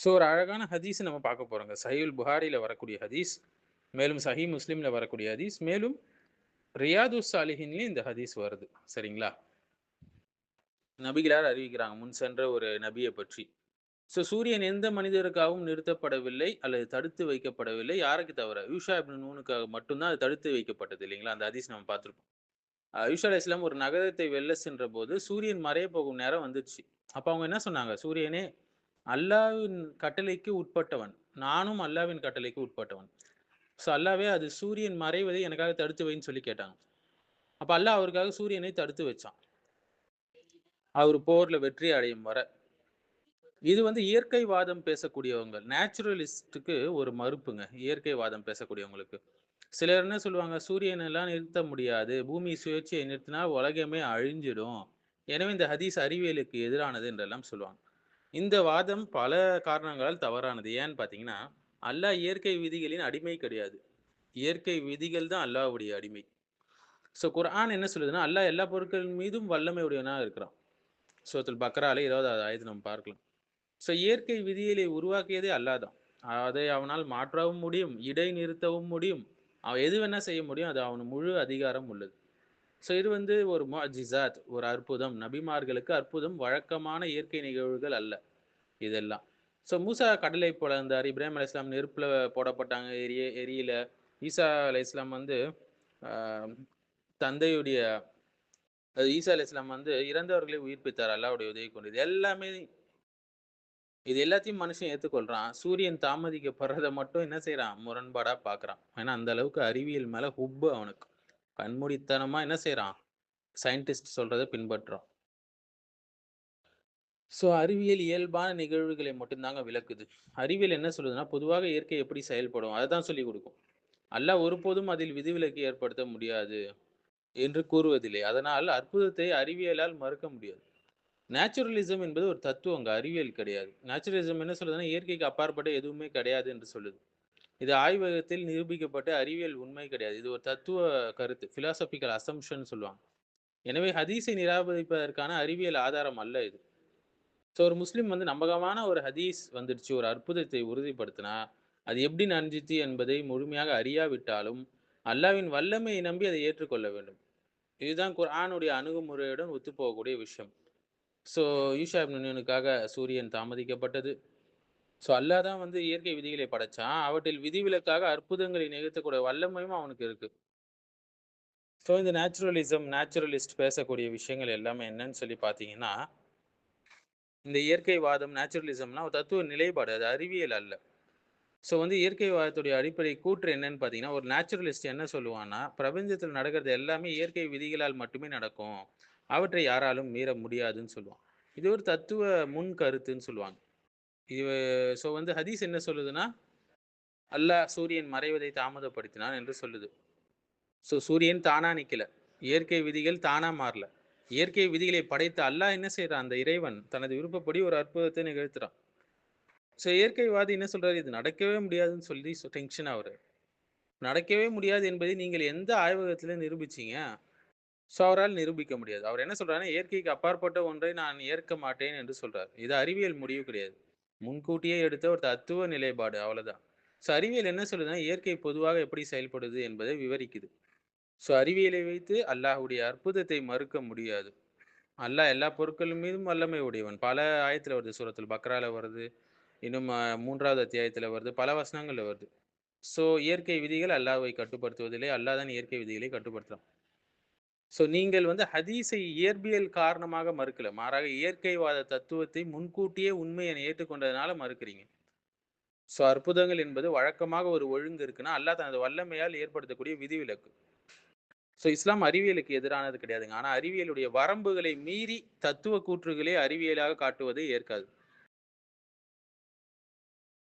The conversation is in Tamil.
ஸோ ஒரு அழகான ஹதீஸ் நம்ம பார்க்க போறோங்க. சஹீஹுல் புகாரில வரக்கூடிய ஹதீஸ், மேலும் சஹீஹ் முஸ்லிம்ல வரக்கூடிய ஹதீஸ், மேலும் ரியாதுஸ் சாலிஹீன்லயும் இந்த ஹதீஸ் வருது. சரிங்களா? நபிகளார் அறிவிக்கிறாங்க முன் சென்ற ஒரு நபியை பற்றி. ஸோ சூரியன் எந்த மனிதருக்காகவும் நிறுத்தப்படவில்லை அல்லது தடுத்து வைக்கப்படவில்லை. யாருக்கு தவிர? யூஷா இப்னு நூனுக்காக மட்டும் தான் அது தடுத்து வைக்கப்பட்டது இல்லைங்களா? அந்த ஹதீஸ் நம்ம பார்த்திருப்போம். யூஷா அலைஹிஸ்ஸலாம் ஒரு நகரத்தை வெல்ல சென்றபோது சூரியன் மறைய போகும் நேரம் வந்துருச்சு. அப்ப அவங்க என்ன சொன்னாங்க? சூரியனே, அல்லாஹ்வின் கட்டளைக்கு உட்பட்டவன். நானும் அல்லாஹ்வின் கட்டளைக்கு உட்பட்டவன். ஸோ அல்லாவே அது சூரியன் மறைவதை எனக்காக தடுத்து வைன்னு சொல்லி கேட்டாங்க. அப்ப அல்லாஹ் அவருக்காக சூரியனை தடுத்து வச்சான். அவரு போர்ல வெற்றி அடையும் வர. இது வந்து இயற்கைவாதம் பேசக்கூடியவங்க. நேச்சுரலிஸ்ட்டுக்கு ஒரு மறுப்புங்க. இயற்கைவாதம் பேசக்கூடியவங்களுக்கு. சிலர் என்ன சொல்லுவாங்க, சூரியன் எல்லாம் நிறுத்த முடியாது. பூமி சுழற்சியை நிறுத்தினா உலகமே அழிஞ்சிடும். எனவே இந்த ஹதீஸ் அறிவியலுக்கு எதிரானது என்றெல்லாம் சொல்லுவாங்க. இந்த வாதம் பல காரணங்களால் தவறானது. ஏன்னு பார்த்தீங்கன்னா, அல்லாஹ் இயற்கை விதிகளின் அடிமை கிடையாது. இயற்கை விதிகள் தான் அல்லாஹ்வுடைய அடிமை. ஸோ குர்ஆன் என்ன சொல்லுதுன்னா, அல்லாஹ் எல்லா பொருட்கள் மீதும் வல்லமை உடையவனா இருக்கிறான். சூரத்துல் பக்ரால 20வது ஆயத்த நம்ம பார்க்கலாம். ஸோ இயற்கை விதிகளை உருவாக்கியதே அல்லாஹ் தான். அதை அவனால் மாற்றவும் முடியும், இடைநிறுத்தவும் முடியும். அவன் எது வேணா செய்ய முடியும். அது அவன் முழு அதிகாரம் உள்ளது. ஸோ இது வந்து ஒரு முஅஜிஸாத், ஒரு அற்புதம். நபிமார்களுக்கு அற்புதம் வழக்கமான இயற்கை நிகழ்வுகள் அல்ல இதெல்லாம். ஸோ மூசா கடலை பொளந்தார். இப்ராஹிம் அலைஹிஸ்ஸலாம் நெருப்புல போடப்பட்டாங்க, எரியல. ஈசா அலைஹிஸ்ஸலாம் வந்து அ தந்தையுடைய ஈசா அலைஹிஸ்ஸலாம் வந்து இறந்தவர்களை உயிர்ப்பித்தார் அல்லாஹ்வுடைய உதவி கொண்டு. இது எல்லாத்தையும் மனுஷன் ஏத்துக்கொள்றான். சூரியன் தாமதிக்கப்படுறத மட்டும் என்ன செய்றான்? முரண்பாடா பார்க்குறான். ஏன்னா, அந்த அளவுக்கு அறிவியல் மேல ஹுப்பு அவனுக்கு. கண்மூடித்தனமா என்ன செய்றான்? சயின்டிஸ்ட் சொல்றத பின்பற்றுறான். ஸோ அறிவியல் இயல்பான நிகழ்வுகளை மட்டும் தாங்க விளக்குது. அறிவியல் என்ன சொல்லுதுன்னா, பொதுவாக இயற்கை எப்படி செயல்படும்? அததான் சொல்லிக் குடுக்கும். அல்லாஹ் ஒருபோதும் அதில் விதிவிலக்கு ஏற்படுத்த முடியாது என்று கூறுவதில்லை. அதனால் அற்புதத்தை அறிவியலால் மறுக்க முடியாது. நேச்சுரலிசம் என்பது ஒரு தத்துவங்க. அறிவியல் கிடையாது. நேச்சுரலிசம் என்ன சொல்லுதுன்னா, இயற்கைக்கு அப்பாற்பட்ட எதுவுமே கிடையாது என்று சொல்லுது. இது ஆய்வகத்தில் நிரூபிக்கப்பட்ட அறிவியல் உண்மை கிடையாது. இது ஒரு தத்துவ கருத்து. பிலாசபிக்கல் அசம்ப்ஷன் சொல்லுவாங்க. எனவே ஹதீஸை நிராகரிப்பதற்கான அறிவியல் ஆதாரம் அல்ல இது. ஸோ ஒரு முஸ்லிம் வந்து நம்பகமான ஒரு ஹதீஸ் வந்துடுச்சு, ஒரு அற்புதத்தை உறுதிப்படுத்தினா, அது எப்படி நடந்துச்சு என்பதை முழுமையாக அறியாவிட்டாலும், அல்லாஹ்வின் வல்லமையை நம்பி அதை ஏற்றுக்கொள்ள வேண்டும். இதுதான் குர்ஆனுடைய அணுகுமுறையுடன் ஒத்துப்போகக்கூடிய விஷயம். ஸோ ஈஷா இப்னு நூனுக்காக சூரியன் தாமதிக்கப்பட்டது. ஸோ அல்லாஹ் தான் வந்து இயற்கை விதிகளை படைச்சான். அவற்றில் விதிவிலக்காக அற்புதங்களை நிகழ்த்தக்கூடிய வல்லமையும் அவனுக்கு இருக்கு. ஸோ இந்த நேச்சுரலிஸ்ட் பேசக்கூடிய விஷயங்கள் எல்லாமே என்னன்னு சொல்லி பார்த்தீங்கன்னா, இந்த இயற்கைவாதம், நேச்சுரலிசம்லாம் ஒரு தத்துவ நிலைப்பாடு. அது அறிவியல் அல்ல. ஸோ வந்து இயற்கைவாதத்துடைய அடிப்படை கூற்று என்னன்னு பார்த்தீங்கன்னா, ஒரு நேச்சுரலிஸ்ட் என்ன சொல்லுவான்னா, பிரபஞ்சத்தில் நடக்கிறது எல்லாமே இயற்கை விதிகளால் மட்டுமே நடக்கும். அவற்றை யாராலும் மீற முடியாதுன்னு சொல்லுவான். இது ஒரு தத்துவ முன் கருத்துன்னு சொல்லுவாங்க. இது ஸோ வந்து ஹதீஸ் என்ன சொல்லுதுன்னா, அல்லாஹ் சூரியன் மறைவதை தாமதப்படுத்தினான் என்று சொல்லுது. ஸோ சூரியன் தானா நிக்கல. இயற்கை விதிகள் தானா மாறல. இயற்கை விதிகளை படைத்த அல்லாஹ் என்ன செய்றான்? அந்த இறைவன் தனது விருப்பப்படி ஒரு அற்புதத்தை நிகழ்த்துறான். ஸோ இயற்கைவாதி என்ன சொல்றாரு? இது நடக்கவே முடியாதுன்னு சொல்லி டென்ஷன் ஆவுறாரு. நடக்கவே முடியாது என்பதை நீங்கள் எந்த ஆய்வகத்தில நிரூபிச்சீங்க? ஸோ அவரால் நிரூபிக்க முடியாது. அவர் என்ன சொல்றாருன்னா, இயற்கைக்கு அப்பாற்பட்ட ஒன்றை நான் ஏற்க மாட்டேன் என்று சொல்றார். இது அறிவியல் முடிவு கிடையாது. முன்கூட்டியே எடுத்த ஒரு தத்துவ நிலைப்பாடு அவ்வளவுதான். ஸோ அறிவியல் என்ன சொல்லுதுன்னா, இயற்கை பொதுவாக எப்படி செயல்படுது என்பதை விவரிக்குது. ஸோ அறிவியலை வைத்து அல்லாஹ்வுடைய அற்புதத்தை மறுக்க முடியாது. அல்லாஹ் எல்லா பொருட்கள் மீதும் வல்லமை உடையவன். பல ஆயத்துல வருது. சூரத்துல் பக்ரால வருது. இன்னும் 3வது அத்தியாயத்துல வருது. பல வசனங்கள்ல வருது. ஸோ இயற்கை விதிகள் அல்லாஹ்வை கட்டுப்படுத்துவதில்லை. அல்லாஹ் தான் இயற்கை விதிகளை கட்டுப்படுத்துறான். ஸோ நீங்கள் வந்து ஹதீஸை இயற்பியல் காரணமாக மறுக்கல. மாறாக இயற்கைவாத தத்துவத்தை முன்கூட்டியே உண்மையை ஏற்றுக்கொண்டதுனால மறுக்கிறீங்க. ஸோ அற்புதங்கள் என்பது வழக்கமாக ஒரு ஒழுங்கு இருக்குன்னா, அல்லாஹ் தனது வல்லமையால் ஏற்படுத்தக்கூடிய விதிவிலக்கு. ஸோ இஸ்லாம் அறிவியலுக்கு எதிரானது கிடையாதுங்க. ஆனா அறிவியலுடைய வரம்புகளை மீறி தத்துவ கூற்றுகளே அறிவியலாக காட்டுவதை ஏற்காது.